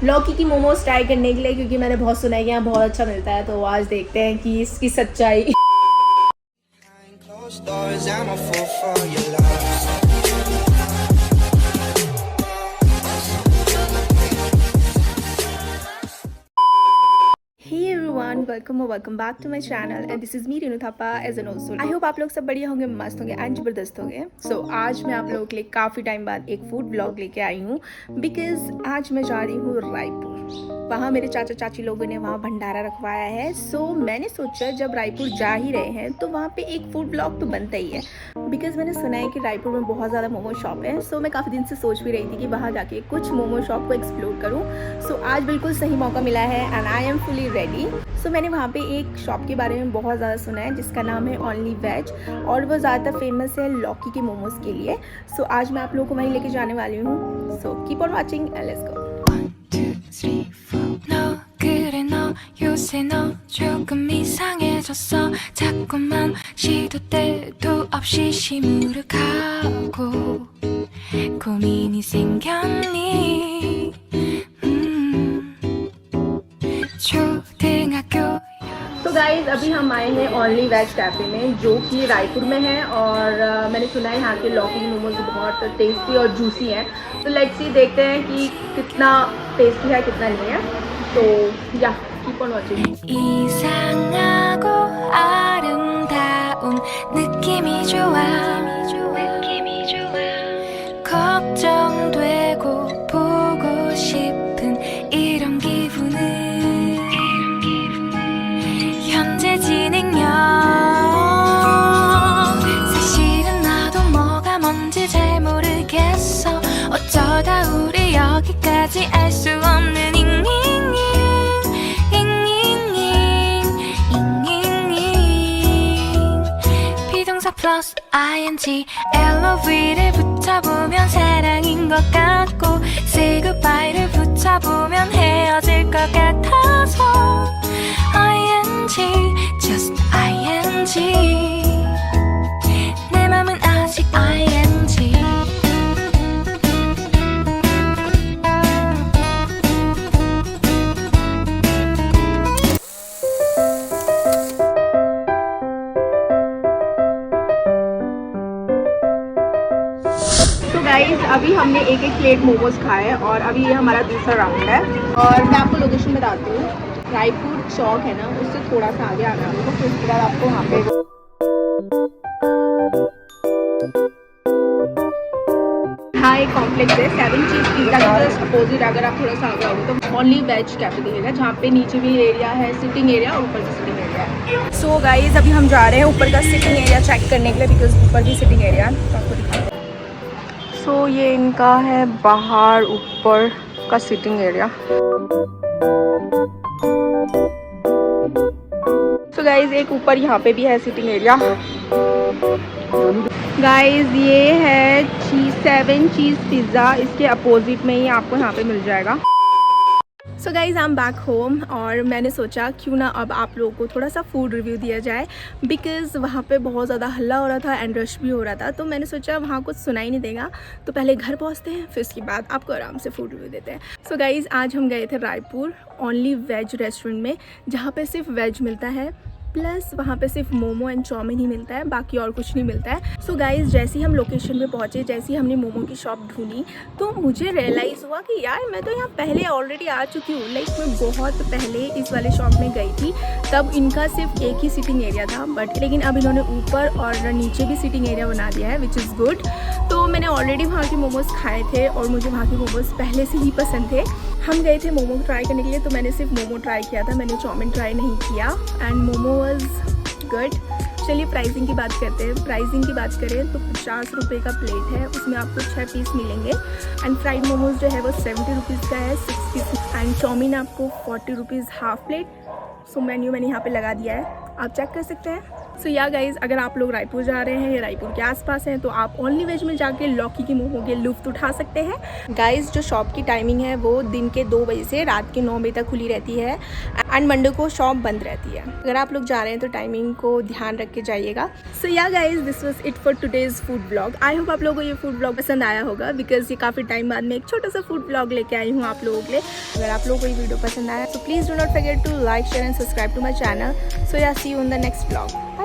लौकी की मोमोज ट्राई करने के लिए, क्योंकि मैंने बहुत सुना है कि यहाँ बहुत अच्छा मिलता है। तो आज देखते हैं कि इसकी सच्चाई। Welcome back to my channel and this is me Renu Thapa as an also. I hope आप लोग सब बढ़िया होंगे, मस्त होंगे एंड जबरदस्त होंगे। सो आज मैं आप लोगों के लिए काफ़ी टाइम बाद एक फूड ब्लॉग लेके आई हूँ, बिकॉज आज मैं जा रही हूँ रायपुर। वहाँ मेरे चाचा चाची लोगों ने वहाँ भंडारा रखवाया है। सो मैंने सोचा जब रायपुर जा ही रहे हैं तो वहाँ पे एक फूड ब्लॉग तो बनता ही है, बिकॉज मैंने सुना है कि रायपुर में बहुत ज़्यादा मोमो शॉप है। सो मैं काफ़ी दिन से सोच भी रही थी कि वहाँ जाके कुछ मोमो शॉप को एक्सप्लोर करूँ। सो आज बिल्कुल सही मौका मिला है and I am fully ready. So मैंने वहाँ पे एक शॉप के बारे में बहुत ज़्यादा सुना है जिसका नाम है ओनली वेज, और वो ज़्यादातर फेमस है लौकी के मोमोज़ के लिए। सो आज मैं आप लोगों को वहीं लेके जाने वाली हूँ। So keep on watching and let's go. 요새 너 조금 이상해졌어. 자꾸만 시도 때도 없이 시무룩하고 고민이 생겼니. 초등학교 तो गाइज अभी हम आए हैं ओनली वेज कैफ़े में, जो कि रायपुर में है। और मैंने सुना है यहाँ के लौकी के मोमोज बहुत टेस्टी और जूसी हैं। तो लेट्स सी, देखते हैं कि कितना टेस्टी है कितना नहीं है। तो या keep on watching. 이상하고 아름다운 느낌이 좋아. 걱정되고 보고 싶은 이런 기분은 현재 진행형. 사실은 나도 뭐가 뭔지 잘 모르겠어. 어쩌다 우리 여기까지 알 수 없는 플러스 ing LOV를 붙여보면 사랑인 것 같고 say goodbye를 붙여보면 헤어질 것 같아서 ing just ing 내 맘은 아직 ing. Guys अभी हमने एक प्लेट मोमोज खाए और अभी ये हमारा दूसरा राउंड है। और मैं आपको लोकेशन बताती हूँ, रायपुर चौक है ना, उससे थोड़ा सा आगे आना होगा। फिर उसके बाद आपको वहाँ पे हाँ एक कॉम्प्लेक्स है 7 चीज़ पिज़्ज़ा के जस्ट अपोजिट। अगर आप थोड़ा सा आगे आओगे तो ओनली वेज कैफे दिखेगा, जहाँ पे नीचे भी एरिया है सिटिंग एरिया और ऊपर भी सिटिंग एरिया है। सो गाइस अभी हम जा रहे हैं ऊपर का सिटिंग एरिया चेक करने के लिए, बिकॉज ऊपर भी सिटिंग एरिया है। तो आपको दिखाते हैं। सो ये इनका है बाहर ऊपर का सिटिंग एरिया। सो गाइज एक ऊपर यहाँ पे भी है सिटिंग एरिया। गाइज ये है 7 चीज़ पिज़्ज़ा, इसके अपोजिट में ही आपको यहाँ पे मिल जाएगा। So guys I am back home और मैंने सोचा क्यों ना अब आप लोगों को थोड़ा सा फूड रिव्यू दिया जाए, बिकॉज़ वहाँ पे बहुत ज़्यादा हल्ला हो रहा था एंड रश भी हो रहा था। तो मैंने सोचा वहाँ कुछ सुनाई नहीं देगा, तो पहले घर पहुँचते हैं, फिर उसके बाद आपको आराम से फूड रिव्यू देते हैं। सो गाइज़ आज हम गए थे रायपुर ओनली वेज रेस्टोरेंट में, जहाँ पे सिर्फ वेज मिलता है, प्लस वहाँ पे सिर्फ मोमो एंड चाउमीन ही मिलता है, बाकी और कुछ नहीं मिलता है। सो गाइज़ जैसे ही हम लोकेशन पे पहुँचे, जैसे ही हमने मोमो की शॉप ढूंढी, तो मुझे रियलाइज़ हुआ कि यार मैं तो यहाँ पहले ऑलरेडी आ चुकी हूँ। लाइक मैं बहुत पहले इस वाले शॉप में गई थी, तब इनका सिर्फ एक ही सिटिंग एरिया था, बट लेकिन अब इन्होंने ऊपर और नीचे भी सिटिंग एरिया बना दिया है, विच इज़ गुड। तो मैंने ऑलरेडी वहाँ के मोमोज़ खाए थे और मुझे वहाँ के मोमोज़ पहले से ही पसंद थे। हम गए थे मोमो ट्राई करने के लिए, तो मैंने सिर्फ मोमो ट्राई किया था, मैंने चाउमीन ट्राई नहीं किया एंड मोमो वाज गुड। चलिए प्राइसिंग की बात करते हैं। प्राइसिंग की बात करें तो 50 रुपये का प्लेट है, उसमें आपको 6 पीस मिलेंगे। एंड फ्राइड मोमोज जो है वो 70 रुपीज़ का है 6 पीस, एंड चाउमीन आपको 40 रुपीज़ हाफ प्लेट। सो मेन्यू मैंने यहाँ पे लगा दिया है। आप चेक कर सकते हैं। सो या गाइज़, अगर आप लोग रायपुर जा रहे हैं या रायपुर के आसपास हैं तो आप ओनली वेज में जाके लौकी के मोमो के लुफ्त उठा सकते हैं। गाइज़, जो शॉप की टाइमिंग है वो दिन के 2 बजे से रात के 9 बजे तक खुली रहती है एंड मंडे को शॉप बंद रहती है। अगर आप लोग जा रहे हैं तो टाइमिंग को ध्यान रख के जाइएगा। सो या guys, this was it for today's food blog. I hope आप लोगों को ये फूड ब्लॉग पसंद आया होगा, बिकॉज ये काफ़ी टाइम बाद में एक छोटा सा फूड ब्लॉग लेके आई हूँ आप लोगों के लिए। अगर आप लोगों को ये वीडियो पसंद आया तो please do not forget to like, share and subscribe to my channel. So yeah see you in the next blog. Bye.